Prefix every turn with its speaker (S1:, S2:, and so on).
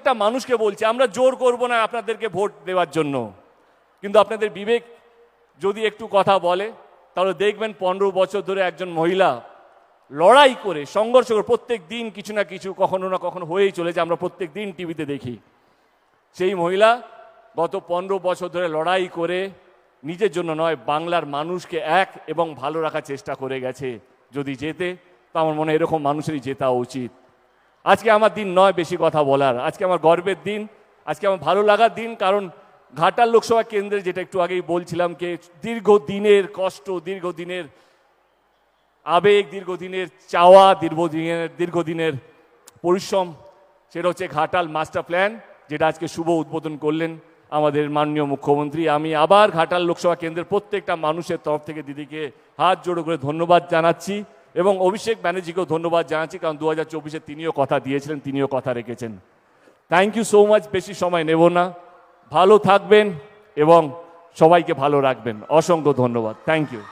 S1: প্রত্যেকটা মানুষকে বলছি, আমরা জোর করব না আপনাদেরকে ভোট দেওয়ার জন্য, কিন্তু আপনাদের বিবেক যদি একটু কথা বলে তাহলে দেখবেন 15 বছর ধরে একজন মহিলা লড়াই করে সংঘর্ষ করে প্রত্যেক দিন কিছু না কিছু কখনো না কখনো হয়েই চলেছে, আমরা প্রত্যেক দিন টিভিতে দেখি। সেই মহিলা গত 15 বছর ধরে লড়াই করে নিজের জন্য নয় বাংলার মানুষকে এক এবং ভালো রাখার চেষ্টা করে গেছে। যদি জেতে তো আমার মনে হয় এরকম মানুষেরই জেতা উচিত। আজকে আমার দিন নয় বেশি কথা বলার, আজকে আমার গর্বের দিন, আজকে আমার ভালো লাগার দিন। কারণ ঘাটাল লোকসভা কেন্দ্রে যেটা একটু আগেই বলছিলাম যে দীর্ঘদিনের কষ্ট, দীর্ঘদিনের আবেগ, দীর্ঘদিনের চাওয়া, দীর্ঘদিনের পরিশ্রম, সেটা হচ্ছে ঘাটাল মাস্টার প্ল্যান, যেটা আজকে শুভ উদ্বোধন করলেন আমাদের মাননীয় মুখ্যমন্ত্রী। আমি আবার ঘাটাল লোকসভা কেন্দ্রের প্রত্যেকটা মানুষের তরফ থেকে দিদিকে হাত জোড়ো করে ধন্যবাদ জানাচ্ছি এবং অভিষেক ব্যানার্জিকেও ধন্যবাদ জানাচ্ছি, কারণ 2024-এ তিনিও কথা দিয়েছিলেন, তিনিও কথা রেখেছেন। থ্যাংক ইউ সো মাচ, বেশি সময় নেব না, ভালো থাকবেন এবং সবাইকে ভালো রাখবেন। অসংখ্য ধন্যবাদ, থ্যাংক ইউ।